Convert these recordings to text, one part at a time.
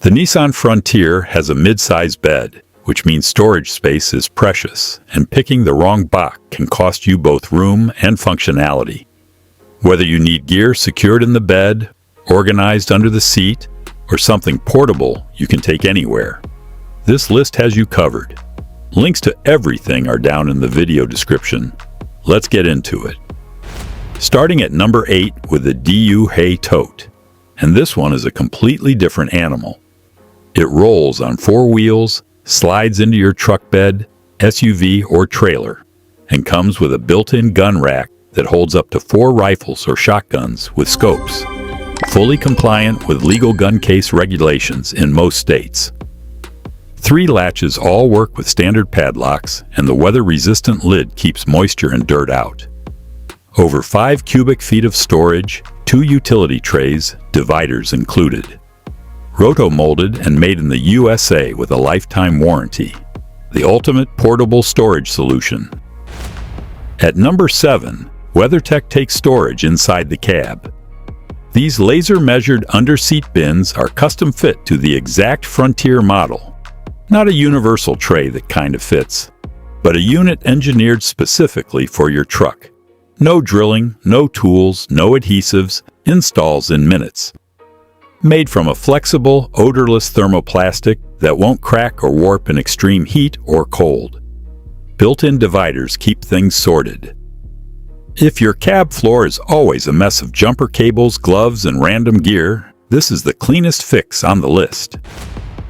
The Nissan Frontier has a mid-size bed, which means storage space is precious, and picking the wrong box can cost you both room and functionality. Whether you need gear secured in the bed, organized under the seat, or something portable you can take anywhere, this list has you covered. Links to everything are down in the video description. Let's get into it. Starting at number 8 with the DU Hay Tote. And this one is a completely different animal. It rolls on 4 wheels, slides into your truck bed, SUV, or trailer, and comes with a built-in gun rack that holds up to 4 rifles or shotguns with scopes. Fully compliant with legal gun case regulations in most states. 3 latches all work with standard padlocks, and the weather-resistant lid keeps moisture and dirt out. Over 5 cubic feet of storage, 2 utility trays, dividers included. Roto-molded and made in the USA with a lifetime warranty. The ultimate portable storage solution. At number 7, WeatherTech takes storage inside the cab. These laser-measured under-seat bins are custom-fit to the exact Frontier model. Not a universal tray that kind of fits, but a unit engineered specifically for your truck. No drilling, no tools, no adhesives, installs in minutes. Made from a flexible, odorless thermoplastic that won't crack or warp in extreme heat or cold. Built-in dividers keep things sorted. If your cab floor is always a mess of jumper cables, gloves, and random gear, this is the cleanest fix on the list.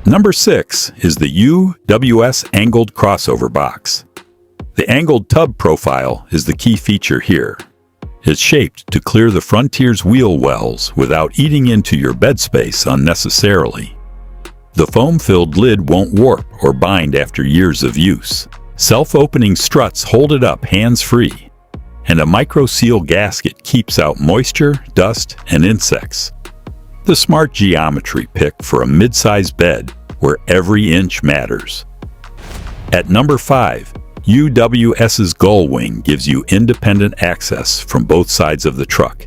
Number 6 is the UWS Angled crossover box. The angled tub profile is the key feature here. It's shaped to clear the Frontier's wheel wells without eating into your bed space unnecessarily. The foam-filled lid won't warp or bind after years of use. Self-opening struts hold it up hands-free, and a micro-seal gasket keeps out moisture, dust, and insects. The smart geometry pick for a mid-size bed where every inch matters. At number 5, UWS's Gull Wing gives you independent access from both sides of the truck.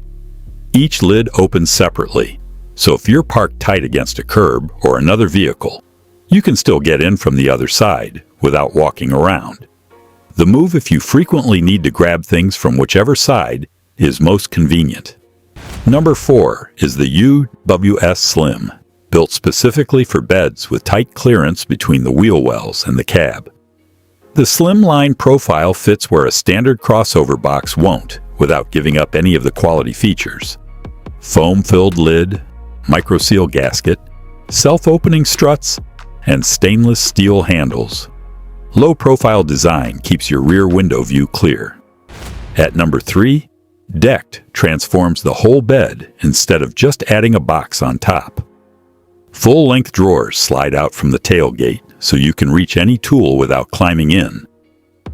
Each lid opens separately, so if you're parked tight against a curb or another vehicle, you can still get in from the other side without walking around. The move if you frequently need to grab things from whichever side is most convenient. Number 4 is the UWS Slim, built specifically for beds with tight clearance between the wheel wells and the cab. The slimline profile fits where a standard crossover box won't, without giving up any of the quality features. Foam-filled lid, micro-seal gasket, self-opening struts, and stainless steel handles. Low-profile design keeps your rear window view clear. At number 3, Decked transforms the whole bed instead of just adding a box on top. Full-length drawers slide out from the tailgate, so you can reach any tool without climbing in,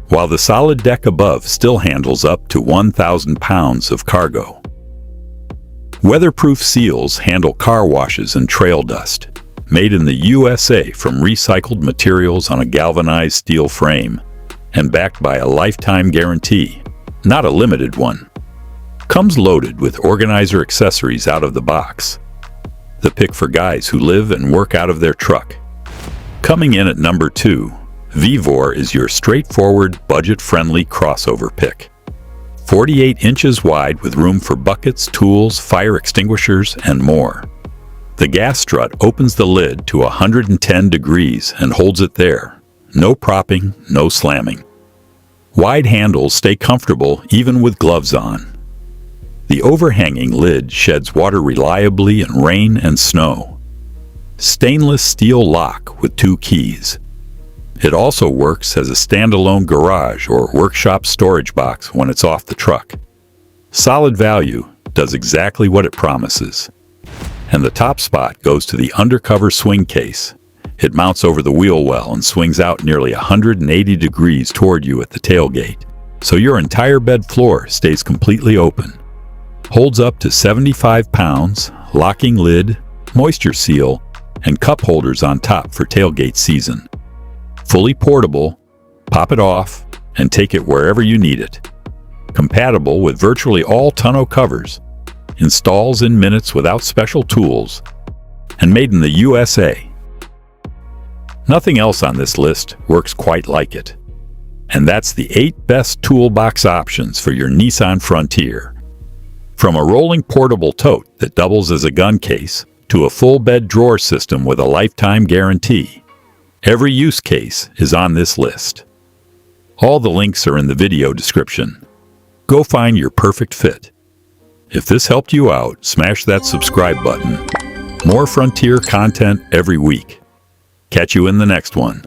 while the solid deck above still handles up to 1,000 pounds of cargo. Weatherproof seals handle car washes and trail dust, made in the USA from recycled materials on a galvanized steel frame, and backed by a lifetime guarantee, not a limited one. Comes loaded with organizer accessories out of the box. The pick for guys who live and work out of their truck. Coming in at number 2, VEVOR is your straightforward, budget-friendly crossover pick. 48 inches wide with room for buckets, tools, fire extinguishers, and more. The gas strut opens the lid to 110 degrees and holds it there. No propping, no slamming. Wide handles stay comfortable even with gloves on. The overhanging lid sheds water reliably in rain and snow. Stainless steel lock with 2 keys. It also works as a standalone garage or workshop storage box when it's off the truck. Solid value, does exactly what it promises. And the top spot goes to the UnderCover SwingCase. It mounts over the wheel well and swings out nearly 180 degrees toward you at the tailgate, so your entire bed floor stays completely open. Holds up to 75 pounds, locking lid, moisture seal, and cup holders on top for tailgate season. Fully portable, pop it off, and take it wherever you need it. Compatible with virtually all tonneau covers. Installs in minutes without special tools. and made in the USA. Nothing else on this list works quite like it. And that's the 8 best toolbox options for your Nissan Frontier. From a rolling portable tote that doubles as a gun case to a full bed drawer system with a lifetime guarantee, every use case is on this list. All the links are in the video description. Go find your perfect fit. If this helped you out, smash that subscribe button. More Frontier content every week. Catch you in the next one.